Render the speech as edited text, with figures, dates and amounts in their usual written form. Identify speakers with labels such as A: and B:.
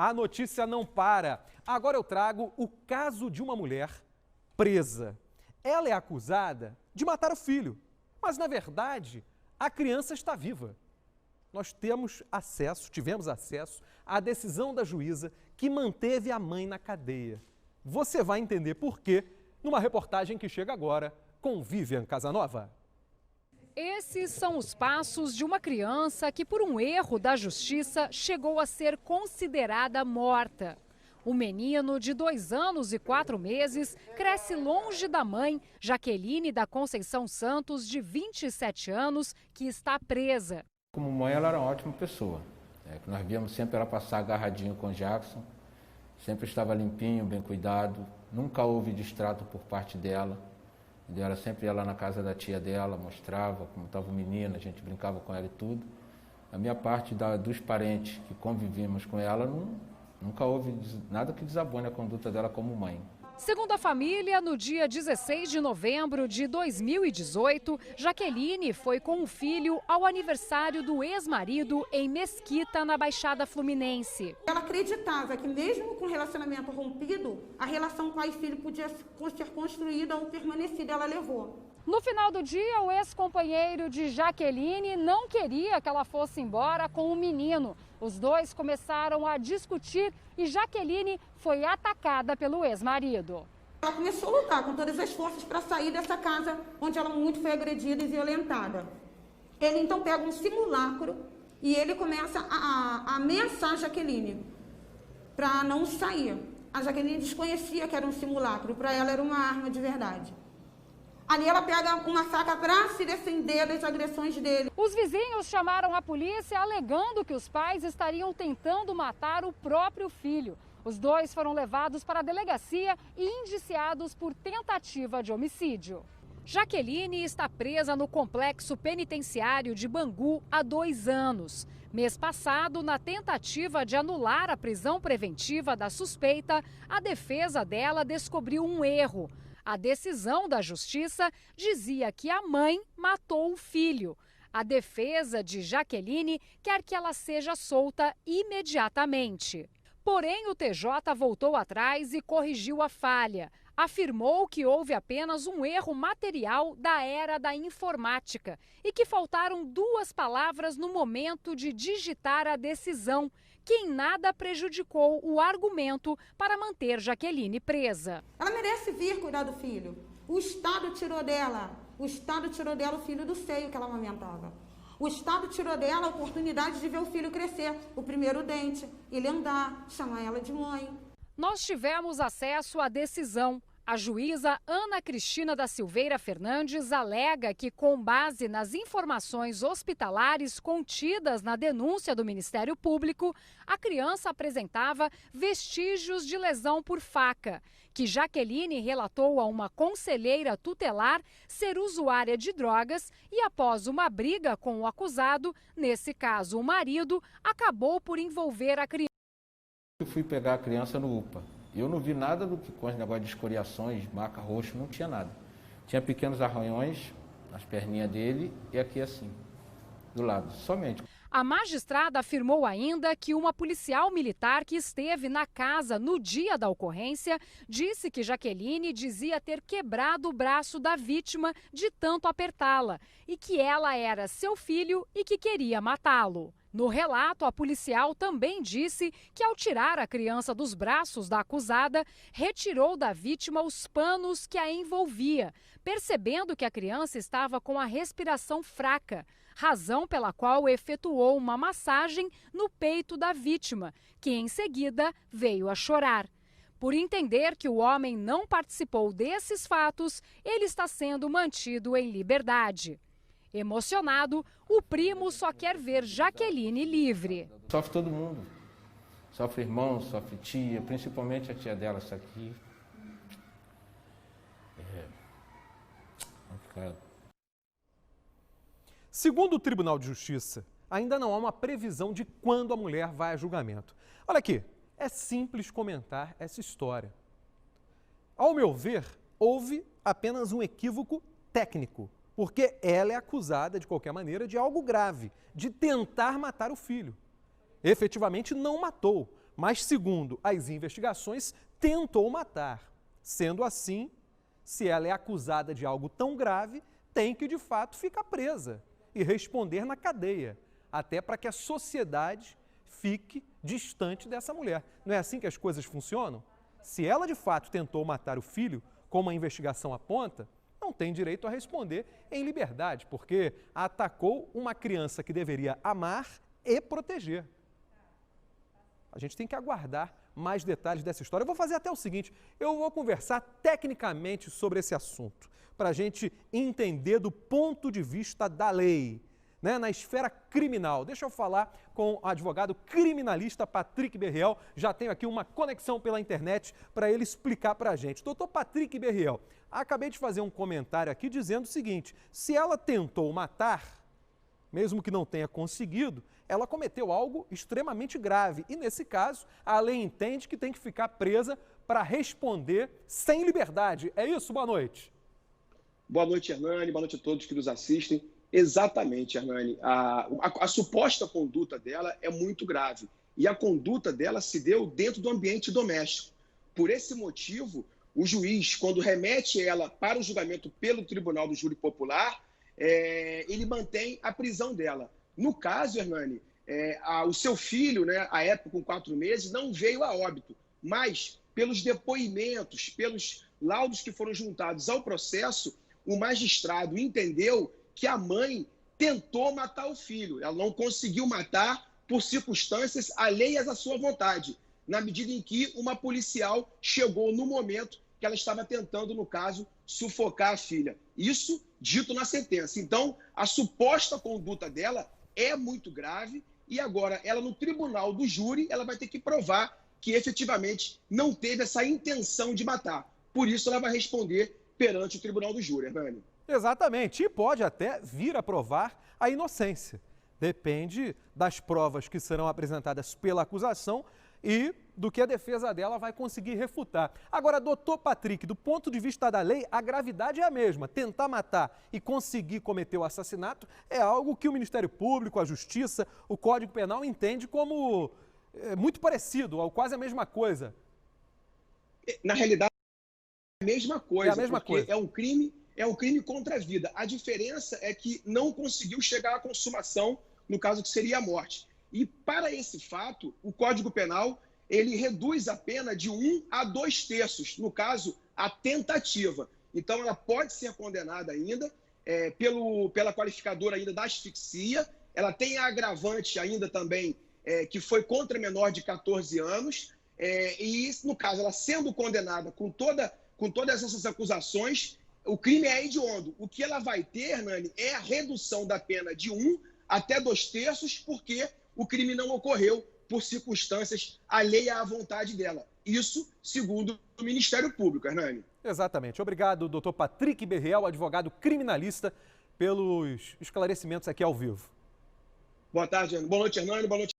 A: A notícia não para. Agora eu trago o caso de uma mulher presa. Ela é acusada de matar o filho, mas na verdade a criança está viva. Nós tivemos acesso à decisão da juíza que manteve a mãe na cadeia. Você vai entender por quê numa reportagem que chega agora com Vivian Casanova.
B: Esses são os passos de uma criança que, por um erro da justiça, chegou a ser considerada morta. O menino, de 2 anos e 4 meses, cresce longe da mãe, Jaqueline da Conceição Santos, de 27 anos, que está presa.
C: Como mãe, ela era uma ótima pessoa. Nós víamos sempre ela passar agarradinho com o Jackson, sempre estava limpinho, bem cuidado, nunca houve distrato por parte dela. Ela sempre ia lá na casa da tia dela, mostrava como estava o menino, a gente brincava com ela e tudo. A minha parte dos parentes que convivíamos com ela, nunca houve nada que desabone a conduta dela como mãe.
B: Segundo a família, no dia 16 de novembro de 2018, Jaqueline foi com o filho ao aniversário do ex-marido em Mesquita, na Baixada Fluminense.
D: Ela acreditava que mesmo com relacionamento rompido, a relação pai e filho podia ser construída ou permanecida, ela levou.
B: No final do dia, o ex-companheiro de Jaqueline não queria que ela fosse embora com o menino. Os dois começaram a discutir e Jaqueline foi atacada pelo ex-marido.
D: Ela começou a lutar com todas as forças para sair dessa casa onde ela muito foi agredida e violentada. Ele então pega um simulacro e ele começa a ameaçar a Jaqueline para não sair. A Jaqueline desconhecia que era um simulacro, para ela era uma arma de verdade. Ali ela pega uma faca para se defender das agressões dele.
B: Os vizinhos chamaram a polícia alegando que os pais estariam tentando matar o próprio filho. Os dois foram levados para a delegacia e indiciados por tentativa de homicídio. Jaqueline está presa no complexo penitenciário de Bangu há 2 anos. Mês passado, na tentativa de anular a prisão preventiva da suspeita, a defesa dela descobriu um erro. A decisão da justiça dizia que a mãe matou o filho. A defesa de Jaqueline quer que ela seja solta imediatamente. Porém, o TJ voltou atrás e corrigiu a falha. Afirmou que houve apenas um erro material da era da informática e que faltaram 2 palavras no momento de digitar a decisão, que em nada prejudicou o argumento para manter Jaqueline presa.
D: Ela merece vir cuidar do filho. O Estado tirou dela o filho do seio que ela amamentava. O Estado tirou dela a oportunidade de ver o filho crescer, o primeiro dente, ele andar, chamar ela de mãe.
B: Nós tivemos acesso à decisão. A juíza Ana Cristina da Silveira Fernandes alega que, com base nas informações hospitalares contidas na denúncia do Ministério Público, a criança apresentava vestígios de lesão por faca, que Jaqueline relatou a uma conselheira tutelar ser usuária de drogas e, após uma briga com o acusado, nesse caso o marido, acabou por envolver a criança.
C: Eu fui pegar a criança no UPA. Eu não vi nada do que com esse negócio de escoriações, marca roxa, não tinha nada. Tinha pequenos arranhões nas perninhas dele e aqui assim, do lado, somente.
B: A magistrada afirmou ainda que uma policial militar que esteve na casa no dia da ocorrência disse que Jaqueline dizia ter quebrado o braço da vítima de tanto apertá-la e que ela era seu filho e que queria matá-lo. No relato, a policial também disse que, ao tirar a criança dos braços da acusada, retirou da vítima os panos que a envolvia, percebendo que a criança estava com a respiração fraca, razão pela qual efetuou uma massagem no peito da vítima, que em seguida veio a chorar. Por entender que o homem não participou desses fatos, ele está sendo mantido em liberdade. Emocionado, o primo só quer ver Jaqueline livre.
C: Sofre todo mundo. Sofre irmão, sofre tia, principalmente a tia dela, essa aqui.
A: Segundo o Tribunal de Justiça, ainda não há uma previsão de quando a mulher vai a julgamento. Olha aqui, é simples comentar essa história. Ao meu ver, houve apenas um equívoco técnico, porque ela é acusada, de qualquer maneira, de algo grave, de tentar matar o filho. Efetivamente não matou, mas, segundo as investigações, tentou matar. Sendo assim, se ela é acusada de algo tão grave, tem que, de fato, ficar presa e responder na cadeia, até para que a sociedade fique distante dessa mulher. Não é assim que as coisas funcionam? Se ela, de fato, tentou matar o filho, como a investigação aponta, não tem direito a responder em liberdade, porque atacou uma criança que deveria amar e proteger. A gente tem que aguardar mais detalhes dessa história. Eu vou fazer até o seguinte, eu vou conversar tecnicamente sobre esse assunto, para a gente entender do ponto de vista da lei, né, na esfera criminal. Deixa eu falar com o advogado criminalista Patrick Berriel. Já tenho aqui uma conexão pela internet para ele explicar para a gente. Doutor Patrick Berriel, acabei de fazer um comentário aqui dizendo o seguinte: se ela tentou matar, mesmo que não tenha conseguido, ela cometeu algo extremamente grave. E nesse caso, a lei entende que tem que ficar presa para responder sem liberdade. É isso? Boa noite.
E: Boa noite, Hernani. Boa noite a todos que nos assistem. Exatamente, Hernani. A suposta conduta dela é muito grave. E a conduta dela se deu dentro do ambiente doméstico. Por esse motivo, o juiz, quando remete ela para o julgamento pelo Tribunal do Júri Popular, ele mantém a prisão dela. No caso, Hernani, o seu filho, né, à época com 4 meses, não veio a óbito. Mas, pelos depoimentos, pelos laudos que foram juntados ao processo, o magistrado entendeu que a mãe tentou matar o filho. Ela não conseguiu matar por circunstâncias alheias à sua vontade, na medida em que uma policial chegou no momento que ela estava tentando, no caso, sufocar a filha. Isso dito na sentença. Então, a suposta conduta dela é muito grave e agora ela no tribunal do júri, ela vai ter que provar que efetivamente não teve essa intenção de matar. Por isso ela vai responder perante o tribunal do júri, Hernani.
A: Exatamente, e pode até vir a provar a inocência. Depende das provas que serão apresentadas pela acusação e do que a defesa dela vai conseguir refutar. Agora, doutor Patrick, do ponto de vista da lei, a gravidade é a mesma. Tentar matar e conseguir cometer o assassinato é algo que o Ministério Público, a Justiça, o Código Penal entende como muito parecido, ou quase a mesma coisa.
E: Na realidade, é a mesma coisa,
A: é a mesma coisa.
E: É um crime contra a vida. A diferença é que não conseguiu chegar à consumação, no caso que seria a morte. E para esse fato, o Código Penal, ele reduz a pena de 1 a 2 terços, no caso, a tentativa. Então, ela pode ser condenada ainda pela qualificadora ainda da asfixia. Ela tem a agravante ainda também, que foi contra menor de 14 anos. E, no caso, ela sendo condenada com todas essas acusações, o crime é hediondo. O que ela vai ter, Hernani, é a redução da pena de 1 até 2 terços, porque o crime não ocorreu por circunstâncias alheias à vontade dela. Isso segundo o Ministério Público, Hernani.
A: Exatamente. Obrigado, doutor Patrick Berriel, advogado criminalista, pelos esclarecimentos aqui ao vivo.
E: Boa tarde, Hernani. Boa noite, Hernani. Boa noite.